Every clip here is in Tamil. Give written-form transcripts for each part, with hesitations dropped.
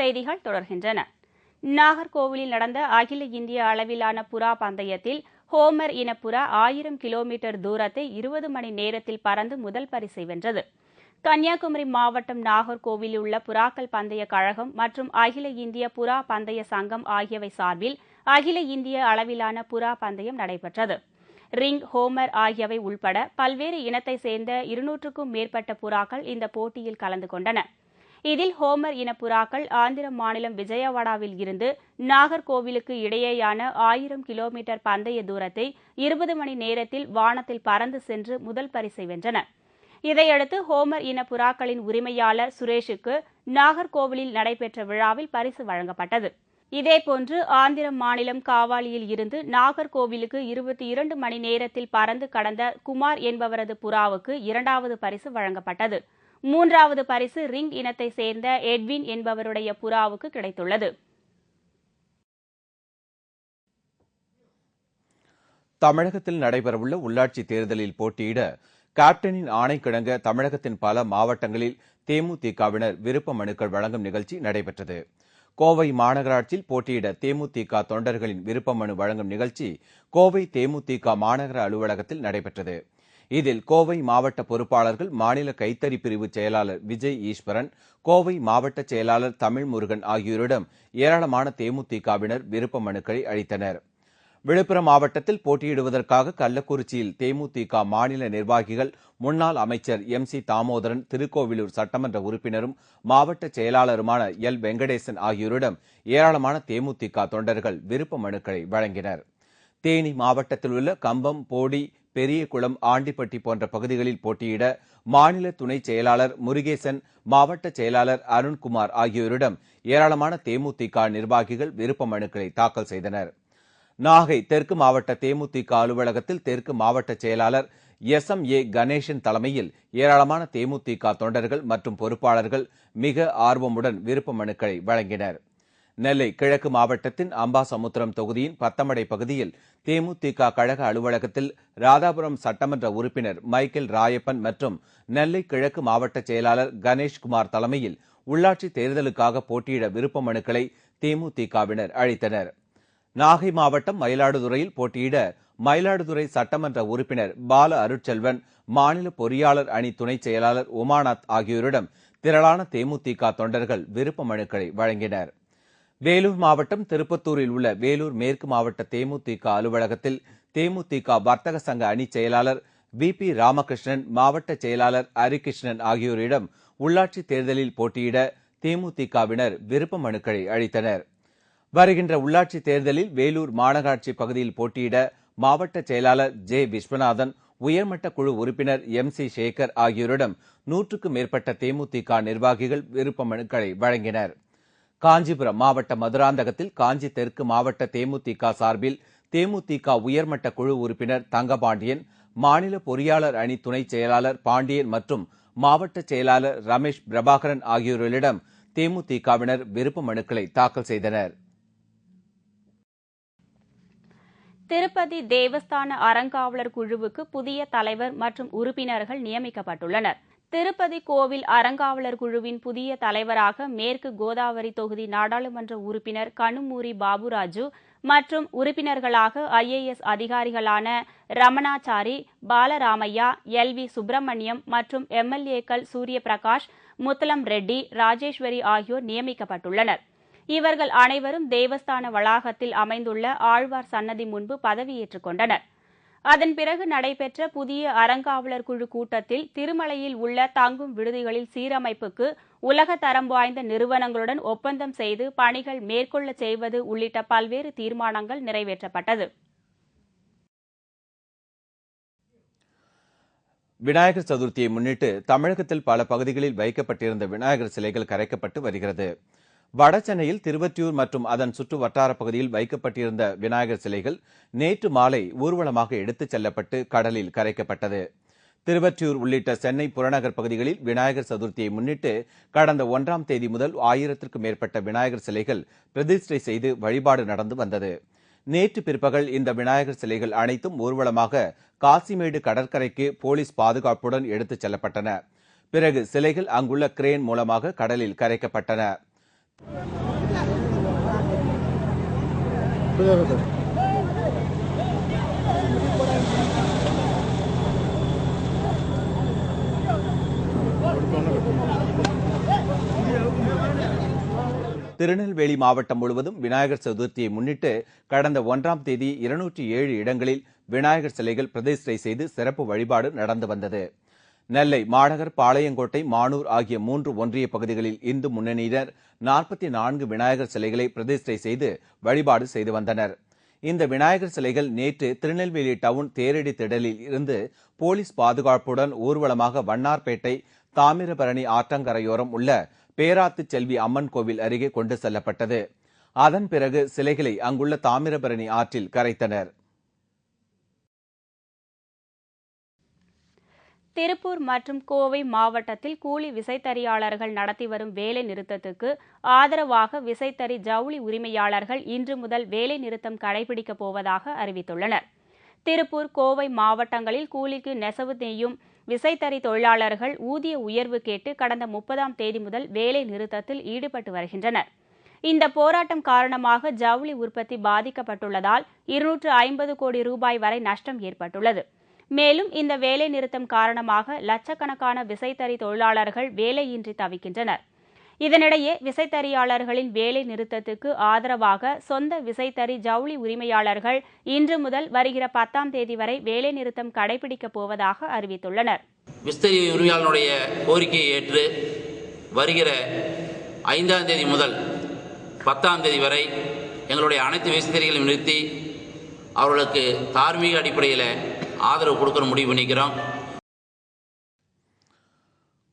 செய்திகள் தொடர்கின்றன. நாகர்கோவிலில் நடந்த அகில இந்திய அளவிலான புறா பந்தயத்தில் ஹோமர் இன புறா 1000 கிலோமீட்டர் தூரத்தை 20 மணி நேரத்தில் பறந்து முதல் பரிசை வென்றது. கன்னியாகுமரி மாவட்டம் நாகர்கோவிலில் உள்ள புறாக்கள் பந்தய கழகம் மற்றும் அகில இந்திய புறா பந்தய சங்கம் ஆகியவை சார்பில் அகில இந்திய அளவிலான புறா பந்தயம் நடைபெற்றது. ரிங், ஹோமர் ஆகியவை உள்பட பல்வேறு இனத்தை சேர்ந்த 200க்கும் மேற்பட்ட புறாக்கள் இந்த போட்டியில் கலந்து கொண்டன. இதில் ஹோமர் இன புறாக்கள் ஆந்திர மாநிலம் விஜயவாடாவில் இருந்து நாகர்கோவிலுக்கு இடையேயான 1000 கிலோமீட்டர் பந்தய தூரத்தை 20 மணி நேரத்தில் வானத்தில் பறந்து சென்று முதல் பரிசை வென்றன. இதையடுத்து ஹோமர் இன புறாக்களின் உரிமையாளர் சுரேஷுக்கு நாகர்கோவிலில் நடைபெற்ற விழாவில் பரிசு வழங்கப்பட்டது. இதேபோன்று ஆந்திர மாநிலம் காவாலியில் இருந்து நாகர்கோவிலுக்கு 22 மணி நேரத்தில் பறந்து கடந்த குமார் என்பவரது புறாவுக்கு 2வது பரிசு வழங்கப்பட்டது. 3வது பரிசு ரிங் இனத்தை சேர்ந்த எட்வின் என்பவருடைய புறாவுக்கு கிடைத்துள்ளது. தமிழகத்தில் நடைபெறவுள்ள உள்ளாட்சி தேர்தலில் போட்டியிட கேப்டனின் ஆணைக்கிணங்க தமிழகத்தின் பல மாவட்டங்களில் தேமுதிகவினர் விருப்ப மனுக்கள் வழங்கும் நிகழ்ச்சி நடைபெற்றது. கோவை மாநகராட்சியில் போட்டியிட தேமுதிக தொண்டர்களின் விருப்ப மனு வழங்கும் நிகழ்ச்சி கோவை தேமுதிக மாநகர அலுவலகத்தில் நடைபெற்றது. இதில் கோவை மாவட்ட பொறுப்பாளர்கள் மாநில கைத்தறி பிரிவு செயலாளர் விஜய் ஈஸ்வரன், கோவை மாவட்ட செயலாளர் தமிழ்முருகன் ஆகியோரிடம் ஏராளமான தேமுதிகவினர் விருப்ப மனுக்களை அளித்தனர். விழுப்புரம் மாவட்டத்தில் போட்டியிடுவதற்காக கள்ளக்குறிச்சியில் தேமுதிக மாநில நிர்வாகிகள், முன்னாள் அமைச்சர் MC தாமோதரன், திருக்கோவிலூர் சட்டமன்ற உறுப்பினரும் மாவட்ட செயலாளருமான எல் வெங்கடேசன் ஆகியோரிடம் ஏராளமான தேமுதிக தொண்டர்கள் விருப்ப மனுக்களை வழங்கினர். தேனி மாவட்டத்தில் உள்ள கம்பம், போடி, பெரியகுளம், ஆண்டிப்பட்டி போன்ற பகுதிகளில் போட்டியிட மாநில துணை செயலாளர் முருகேசன், மாவட்ட செயலாளர் அருண்குமார் ஆகியோரிடம் ஏராளமான தேமுதிக நிர்வாகிகள் விருப்ப மனுக்களை தாக்கல் செய்தனர். நாகை தெற்கு மாவட்ட தேமுதிக அலுவலகத்தில் தெற்கு மாவட்ட செயலாளர் SMA கணேசன் தலைமையில் ஏராளமான தேமுதிக தொண்டர்கள் மற்றும் பொறுப்பாளர்கள் மிக ஆர்வமுடன் விருப்ப மனுக்களை வழங்கினர். நெல்லை கிழக்கு மாவட்டத்தின் அம்பாசமுத்திரம் தொகுதியின் பத்தமடை பகுதியில் தேமுதிக கழக அலுவலகத்தில் ராதாபுரம் சட்டமன்ற உறுப்பினர் மைக்கேல் ராயப்பன் மற்றும் நெல்லை கிழக்கு மாவட்ட செயலாளர் கணேஷ்குமார் தலைமையில் உள்ளாட்சி தேர்தலுக்காக போட்டியிட விருப்ப மனுக்களை தேமுதிகவினர் அளித்தனர். நாகை மாவட்டம் மயிலாடுதுறையில் போட்டியிட மயிலாடுதுறை சட்டமன்ற உறுப்பினர் பால அருட்செல்வன், மாநில பொறியாளர் அணி துணை செயலாளர் உமாநாத் ஆகியோரிடம் திரளான தேமுதிக தொண்டர்கள் விருப்ப மனுக்களை வழங்கினர். வேலூர் மாவட்டம் திருப்பத்தூரில் உள்ள வேலூர் மேற்கு மாவட்ட தேமுதிக அலுவலகத்தில் தேமுதிக வர்த்தக சங்க அணி செயலாளர் BP ராமகிருஷ்ணன், மாவட்ட செயலாளர் ஹரிகிருஷ்ணன் ஆகியோரிடம் உள்ளாட்சி தேர்தலில் போட்டியிட தேமுதிகவினர் விருப்ப மனுக்களை அளித்தனர். வருகின்ற உள்ளாட்சி தேர்தலில் வேலூர் மாநகராட்சி பகுதியில் போட்டியிட மாவட்ட செயலாளர் J விஸ்வநாதன், உயர்மட்ட குழு உறுப்பினர் MC சேகர் ஆகியோரிடம் 100க்கும் மேற்பட்ட தேமுதிக நிர்வாகிகள் விருப்ப மனுக்களை வழங்கினர். காஞ்சிபுரம் மாவட்ட மதுராந்தகத்தில் காஞ்சி தெற்கு மாவட்ட தேமுதிக சார்பில் தேமுதிக உயர்மட்ட குழு உறுப்பினர் தங்கபாண்டியன், மாநில பொறியாளர் அணி துணை செயலாளர் பாண்டியன் மற்றும் மாவட்ட செயலாளர் ரமேஷ் பிரபாகரன் ஆகியோரிடம் தேமுதிகவினர் விருப்ப மனுக்களை தாக்கல் செய்தனர். திருப்பதி தேவஸ்தான அறங்காவலர் குழுவுக்கு புதிய தலைவர் மற்றும் உறுப்பினர்கள் நியமிக்கப்பட்டுள்ளனர். திருப்பதி கோவில் அறங்காவலர் குழுவின் புதிய தலைவராக மேற்கு கோதாவரி தொகுதி நாடாளுமன்ற உறுப்பினர் கனுமூரி பாபுராஜு மற்றும் உறுப்பினர்களாக IAS அதிகாரிகளான ரமணாச்சாரி, பாலராமையா, LV சுப்பிரமணியம் மற்றும் MLAக்கள் சூரியபிரகாஷ், முத்தலம் ரெட்டி, ராஜேஸ்வரி ஆகியோர் நியமிக்கப்பட்டுள்ளனர். இவர்கள் அனைவரும் தேவஸ்தான வளாகத்தில் அமைந்துள்ள ஆழ்வார் சன்னதி முன்பு பதவியேற்றுக் கொண்டனர். அதன் பிறகு நடைபெற்ற புதிய அறங்காவலர் குழு கூட்டத்தில் திருமலையில் உள்ள தங்கும் விடுதிகளில் சீரமைப்புக்கு உலக தரம் வாய்ந்த நிறுவனங்களுடன் ஒப்பந்தம் செய்து பணிகள் மேற்கொள்ள செய்வது உள்ளிட்ட பல்வேறு தீர்மானங்கள் நிறைவேற்றப்பட்டது. விநாயகர் சதுர்த்தியை முன்னிட்டு தமிழகத்தில் பல பகுதிகளில் வைக்கப்பட்டிருந்த விநாயகர் சிலைகள் கரைக்கப்பட்டு வருகிறது. வடசென்னையில் திருவொற்றியூர் மற்றும் அதன் சுற்று வட்டார பகுதியில் வைக்கப்பட்டிருந்த விநாயகர் சிலைகள் நேற்று மாலை ஊர்வலமாக எடுத்துச் செல்லப்பட்டு கடலில் கரைக்கப்பட்டது. திருவொற்றியூர் உள்ளிட்ட சென்னை புறநகர் பகுதிகளில் விநாயகர் சதுர்த்தியை முன்னிட்டு கடந்த 1ஆம் தேதி முதல் 1000க்கும் மேற்பட்ட விநாயகர் சிலைகள் பிரதிஷ்டை செய்து வழிபாடு நடந்து வந்தது. நேற்று பிற்பகல் இந்த விநாயகர் சிலைகள் அனைத்தும் ஊர்வலமாக காசிமேடு கடற்கரைக்கு போலீஸ் பாதுகாப்புடன் எடுத்துச் செல்லப்பட்டன. பிறகு சிலைகள் அங்குள்ள கிரேன் மூலமாக கடலில் கரைக்கப்பட்டன. திருநெல்வேலி மாவட்டம் முழுவதும் விநாயகர் சதுர்த்தியை முன்னிட்டு கடந்த 1ஆம் தேதி 207 இடங்களில் விநாயகர் சிலைகள் பிரதிஷ்டை செய்து சிறப்பு வழிபாடு நடந்து வந்தது. நெல்லை மாநகர், பாளையங்கோட்டை, மானூர் ஆகிய 3 ஒன்றிய பகுதிகளில் இந்து முன்னணியினர் 44 விநாயகர் சிலைகளை பிரதிஷ்டை செய்து வழிபாடு செய்து வந்தனர். இந்த விநாயகர் சிலைகள் நேற்று திருநெல்வேலி டவுன் தேரடி திடலில் இருந்து போலீஸ் பாதுகாப்புடன் ஊர்வலமாக வண்ணார்பேட்டை தாமிரபரணி ஆற்றங்கரையோரம் உள்ள பேராத்து செல்வி அம்மன் கோவில் அருகே கொண்டு செல்லப்பட்டது. அதன் பிறகு சிலைகளை அங்குள்ள தாமிரபரணி ஆற்றில் கரைத்தனர். திருப்பூர் மற்றும் கோவை மாவட்டத்தில் கூலி விசைத்தறியாளர்கள் நடத்தி வரும் வேலை நிறுத்தத்துக்கு ஆதரவாக விசைத்தறி ஜவுளி உரிமையாளர்கள் இன்று முதல் வேலை நிறுத்தம் கடைபிடிக்கப் போவதாக அறிவித்துள்ளனர். திருப்பூர், கோவை மாவட்டங்களில் கூலிக்கு நெசவு நெய்யும் விசைத்தறி தொழிலாளர்கள் ஊதிய உயர்வு கேட்டு கடந்த 30ஆம் தேதி முதல் வேலை நிறுத்தத்தில் ஈடுபட்டு வருகின்றனர். இந்த போராட்டம் காரணமாக ஜவுளி உற்பத்தி பாதிக்கப்பட்டுள்ளதால் 250 கோடி ரூபாய் வரை நஷ்டம் ஏற்பட்டுள்ளது. மேலும் இந்த வேலை நிறுத்தம் காரணமாக லட்சக்கணக்கான விசைத்தறி தொழிலாளர்கள் வேலையின்றி தவிக்கின்றனர். இதனிடையே விசைத்தறியாளர்களின் வேலை நிறுத்தத்துக்கு ஆதரவாக சொந்த விசைத்தறி ஜவுளி உரிமையாளர்கள் இன்று முதல் வருகிற 10ஆம் தேதி வரை வேலை நிறுத்தம் கடைபிடிக்கப் போவதாக அறிவித்துள்ளனர். விசைத்தறி உரிமையாளர்களுடைய கோரிக்கையை ஏற்று வருகிற 5ஆம் தேதி முதல் 10ஆம் தேதி வரை எங்களுடைய அனைத்து விசைத்தறிகளையும் நிறுத்தி அவர்களுக்கு தார்மீக அடிப்படையில் ஆதரவு கொடுக்க முடிவு பண்ணிக்கிறோம்.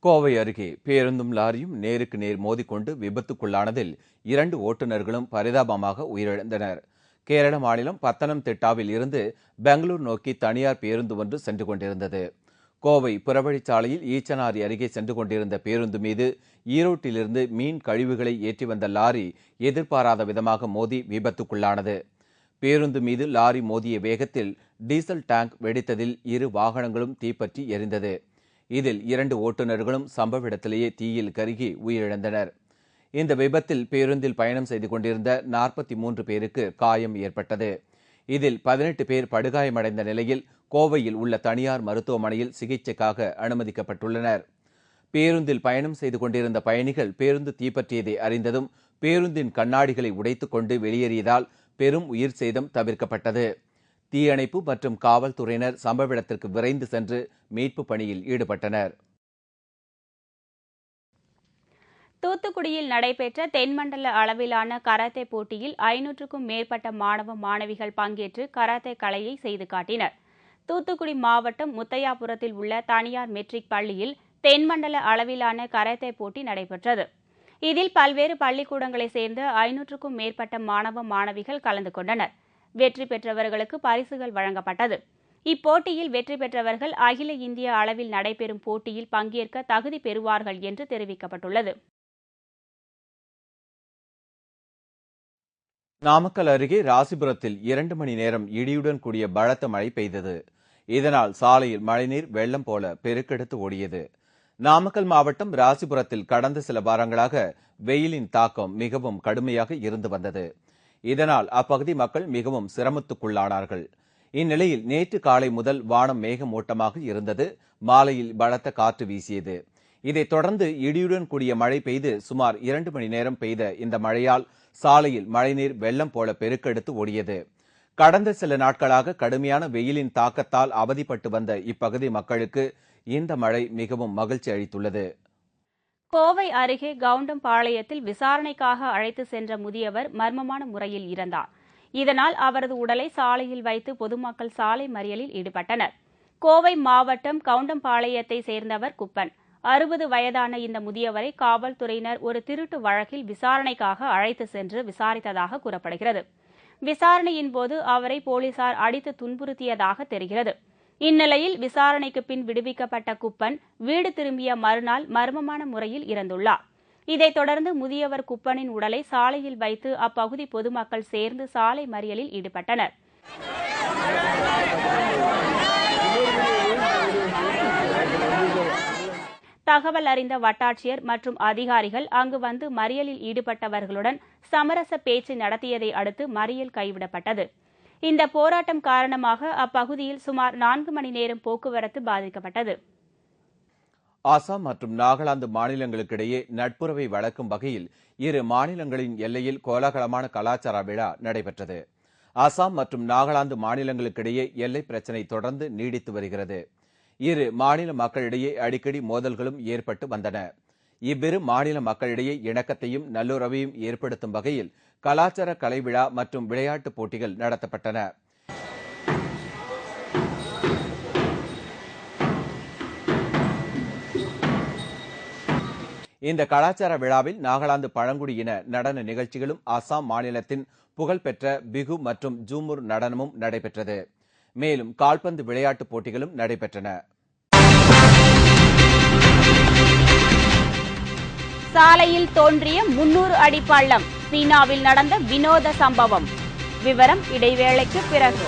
கோவை அருகே பேருந்தும் லாரியும் நேருக்கு நேர் மோதிக்கொண்டு விபத்துக்குள்ளானதில் 2 ஓட்டுநர்களும் பரிதாபமாக உயிரிழந்தனர். கேரள மாநிலம் பத்தனம்திட்டாவில் இருந்து பெங்களூர் நோக்கி தனியார் பேருந்து ஒன்று சென்று கொண்டிருந்தது. கோவை புறவழிச்சாலையில் ஈச்சனாரி அருகே சென்று கொண்டிருந்த பேருந்து மீது ஈரோட்டிலிருந்து மீன் கழிவுகளை ஏற்றி வந்த லாரி எதிர்பாராத விதமாக மோதி விபத்துக்குள்ளானது. பேருந்து மீது லாரி மோதிய வேகத்தில் டீசல் டேங்க் வெடித்ததில் 2 வாகனங்களும் தீப்பற்றி எரிந்தது. இதில் 2 ஓட்டுநர்களும் சம்பவ இடத்திலேயே தீயில் கருகி உயிரிழந்தனர். இந்த விபத்தில் பேருந்தில் பயணம் செய்து கொண்டிருந்த 43 பேருக்கு காயம் ஏற்பட்டது. இதில் 18 பேர் படுகாயமடைந்த நிலையில் கோவையில் உள்ள தனியார் மருத்துவமனையில் சிகிச்சைக்காக அனுமதிக்கப்பட்டுள்ளனர். பேருந்தில் பயணம் செய்து கொண்டிருந்த பயணிகள் பேருந்து தீப்பற்றியதை அறிந்ததும் பேருந்தின் கண்ணாடிகளை உடைத்துக் கொண்டு வெளியேறியதால் பெரும் உயிர் சேதம் தவிர்க்கப்பட்டது. தீயணைப்பு மற்றும் காவல்துறையினர் சம்பவ இடத்திற்கு விரைந்து சென்று மீட்பு பணியில் ஈடுபட்டனர். தூத்துக்குடியில் நடைபெற்ற தென்மண்டல அளவிலான கராத்தே போட்டியில் 500க்கும் மேற்பட்ட மாணவ மாணவிகள் பங்கேற்று கராத்தே கலையை செய்து காட்டினர். தூத்துக்குடி மாவட்டம் முத்தையாபுரத்தில் உள்ள தனியார் மெட்ரிக் பள்ளியில் தென்மண்டல அளவிலான கராத்தே போட்டி நடைபெற்றது. இதில் பல்வேறு பள்ளிக்கூடங்களைச் சேர்ந்த 500க்கும் மேற்பட்ட மாணவ மாணவிகள் கலந்து கொண்டனர். வெற்றி பெற்றவர்களுக்கு பரிசுகள் வழங்கப்பட்டது. இப்போட்டியில் வெற்றி பெற்றவர்கள் அகில இந்திய அளவில் நடைபெறும் போட்டியில் பங்கேற்க தகுதி பெறுவார்கள் என்று தெரிவிக்கப்பட்டுள்ளது. நாமக்கல் அருகே ராசிபுரத்தில் 2 மணி நேரம் இடியுடன் கூடிய பலத்த மழை பெய்தது. இதனால் சாலையில் மழைநீர் வெள்ளம் போல பெருக்கெடுத்து ஓடியது. நாமக்கல் மாவட்டம் ராசிபுரத்தில் கடந்த சில வாரங்களாக வெயிலின் தாக்கம் மிகவும் கடுமையாக இருந்து வந்தது. இதனால் அப்பகுதி மக்கள் மிகவும் சிரமத்துக்குள்ளானார்கள். இந்நிலையில் நேற்று காலை முதல் வானம் மேகமூட்டமாக இருந்தது. மாலையில் பலத்த காற்று வீசியது. இதைத் தொடர்ந்து இடியுடன் கூடிய மழை பெய்து சுமார் 2 மணி நேரம் பெய்த இந்த மழையால் சாலையில் மழைநீர் வெள்ளம் போல பெருக்கெடுத்து ஓடியது. கடந்த சில நாட்களாக கடுமையான வெயிலின் தாக்கத்தால் அவதிப்பட்டு வந்த இப்பகுதி மக்களுக்கு இந்த மழை மிகவும் மகிழ்ச்சி அளித்துள்ளது. கோவை அருகே கவுண்டம்பாளையத்தில் விசாரணைக்காக அழைத்து சென்ற முதியவர் மர்மமான முறையில் இறந்தார். இதனால் அவரது உடலை சாலையில் வைத்து பொதுமக்கள் சாலை மறியலில் ஈடுபட்டனர். கோவை மாவட்டம் கவுண்டம்பாளையத்தை சேர்ந்தவர் குப்பன். 60 வயதான இந்த முதியவரை காவல்துறையினர் ஒரு திருட்டு வழக்கில் விசாரணைக்காக அழைத்து சென்று விசாரித்ததாக கூறப்படுகிறது. விசாரணையின் போது அவரை போலீசார் அடித்து துன்புறுத்தியதாக தெரிகிறது. இந்நிலையில் விசாரணைக்கு பின் விடுவிக்கப்பட்ட குப்பன் வீடு திரும்பிய மறுநாள் மர்மமான முறையில் இறந்துள்ளார். இதைத் தொடர்ந்து முதியவர் குப்பனின் உடலை சாலையில் வைத்து அப்பகுதி பொதுமக்கள் சேர்ந்து சாலை மறியலில் ஈடுபட்டனர். தகவல் அறிந்த வட்டாட்சியர் மற்றும் அதிகாரிகள் அங்கு வந்து மறியலில் ஈடுபட்டவர்களுடன் சமரச பேச்சு நடத்தியதை அடுத்து மறியல் கைவிடப்பட்டது. இந்த போராட்டம் காரணமாக அப்பகுதியில் சுமார் 4 மணி நேரம் போக்குவரத்து பாதிக்கப்பட்டது. அசாம் மற்றும் நாகாலாந்து மாநிலங்களுக்கிடையே நட்புறவை வளர்க்கும் வகையில் இரு மாநிலங்களின் எல்லையில் கோலாகலமான கலாச்சார விழா நடைபெற்றது. அசாம் மற்றும் நாகாலாந்து மாநிலங்களுக்கிடையே எல்லை பிரச்சினை தொடர்ந்து நீடித்து வருகிறது. இரு மாநில மக்களிடையே அடிக்கடி மோதல்களும் ஏற்பட்டு வந்தன. இவ்விரு மாநில மக்களிடையே இணக்கத்தையும் நல்லுறவையும் ஏற்படுத்தும் வகையில் கலாச்சார கலை விழா மற்றும் விளையாட்டுப் போட்டிகள் நடத்தப்பட்டன. இந்த கலாச்சார விழாவில் நாகாலாந்து பழங்குடியின நடன நிகழ்ச்சிகளும் அசாம் மாநிலத்தின் புகழ்பெற்ற பிகு மற்றும் ஜூமுர் நடனமும் நடைபெற்றது. மேலும் கால்பந்து விளையாட்டுப் போட்டிகளும் நடைபெற்றன. சாலையில் தோன்றிய 300 அடி பள்ளம், சீனாவில் நடந்த வினோத சம்பவம். விவரம் இடைவேளைக்கு பிறகு.